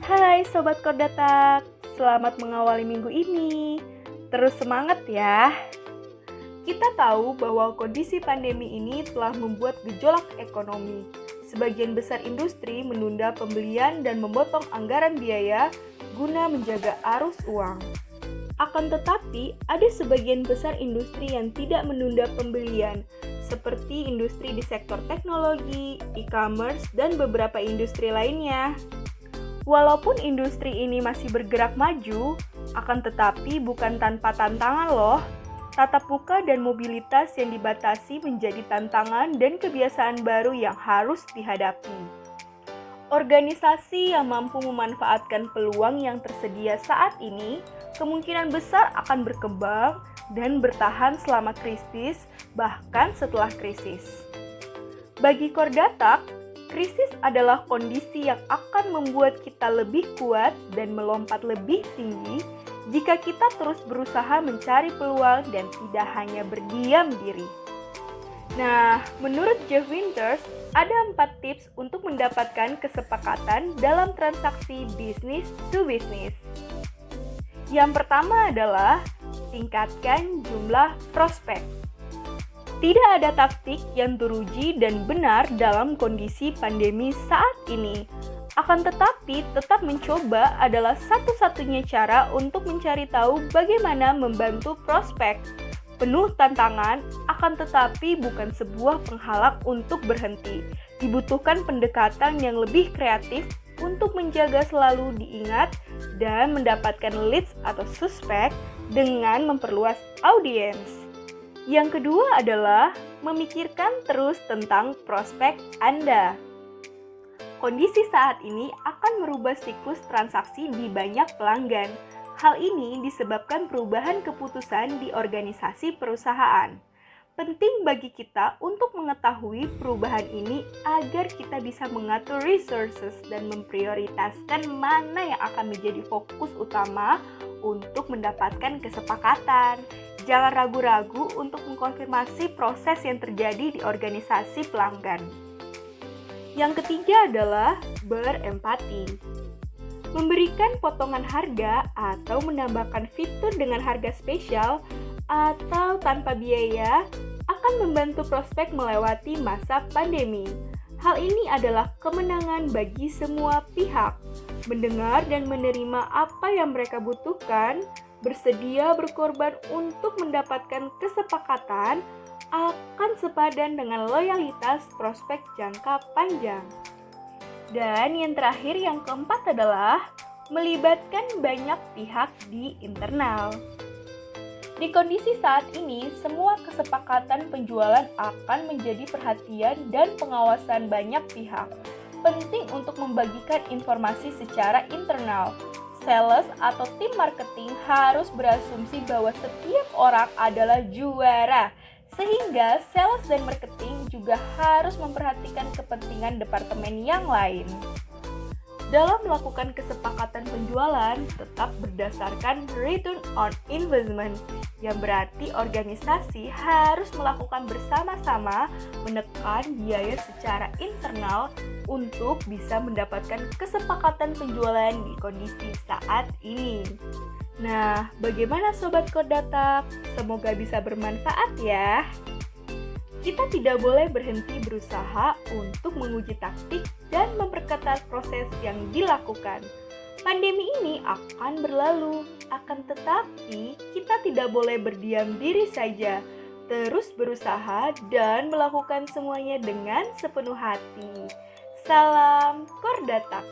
Hai Sobat Kordatak, selamat mengawali minggu ini. Terus semangat ya. Kita tahu bahwa kondisi pandemi ini telah membuat gejolak ekonomi. Sebagian besar industri menunda pembelian dan memotong anggaran biaya guna menjaga arus uang. Akan tetapi, ada sebagian besar industri yang tidak menunda pembelian, seperti industri di sektor teknologi, e-commerce, dan beberapa industri lainnya. Walaupun industri ini masih bergerak maju, akan tetapi bukan tanpa tantangan loh. Tatap muka dan mobilitas yang dibatasi menjadi tantangan dan kebiasaan baru yang harus dihadapi. Organisasi yang mampu memanfaatkan peluang yang tersedia saat ini kemungkinan besar akan berkembang dan bertahan selama krisis, bahkan setelah krisis. Bagi Kordatak, krisis adalah kondisi yang akan membuat kita lebih kuat dan melompat lebih tinggi jika kita terus berusaha mencari peluang dan tidak hanya berdiam diri. Nah, menurut Jeff Winters, ada 4 tips untuk mendapatkan kesepakatan dalam transaksi bisnis to bisnis. Yang pertama adalah tingkatkan jumlah prospek. Tidak ada taktik yang teruji dan benar dalam kondisi pandemi saat ini. Akan tetapi, tetap mencoba adalah satu-satunya cara untuk mencari tahu bagaimana membantu prospek. Penuh tantangan, akan tetapi bukan sebuah penghalang untuk berhenti. Dibutuhkan pendekatan yang lebih kreatif untuk menjaga selalu diingat dan mendapatkan leads atau suspek dengan memperluas audiens. Yang kedua adalah memikirkan terus tentang prospek Anda. Kondisi saat ini akan merubah siklus transaksi di banyak pelanggan. Hal ini disebabkan perubahan keputusan di organisasi perusahaan. Penting bagi kita untuk mengetahui perubahan ini agar kita bisa mengatur resources dan memprioritaskan mana yang akan menjadi fokus utama untuk mendapatkan kesepakatan. Jangan ragu-ragu untuk mengkonfirmasi proses yang terjadi di organisasi pelanggan. Yang ketiga adalah berempati. Memberikan potongan harga atau menambahkan fitur dengan harga spesial atau tanpa biaya akan membantu prospek melewati masa pandemi. Hal ini adalah kemenangan bagi semua pihak. Mendengar dan menerima apa yang mereka butuhkan, bersedia berkorban untuk mendapatkan kesepakatan akan sepadan dengan loyalitas prospek jangka panjang. Dan yang terakhir, yang keempat adalah melibatkan banyak pihak di internal. Di kondisi saat ini, semua kesepakatan penjualan akan menjadi perhatian dan pengawasan banyak pihak. Penting untuk membagikan informasi secara internal. Sales atau tim marketing harus berasumsi bahwa setiap orang adalah juara, sehingga sales dan marketing juga harus memperhatikan kepentingan departemen yang lain. Dalam melakukan kesepakatan penjualan, tetap berdasarkan return on investment, yang berarti organisasi harus melakukan bersama-sama menekan biaya secara internal untuk bisa mendapatkan kesepakatan penjualan di kondisi saat ini. Nah, bagaimana Sobat Kordatak? Semoga bisa bermanfaat ya. Kita tidak boleh berhenti berusaha untuk menguji taktik dan memperketat proses yang dilakukan. Pandemi ini akan berlalu, akan tetapi kita tidak boleh berdiam diri saja. Terus berusaha dan melakukan semuanya dengan sepenuh hati. Salam Kordatak.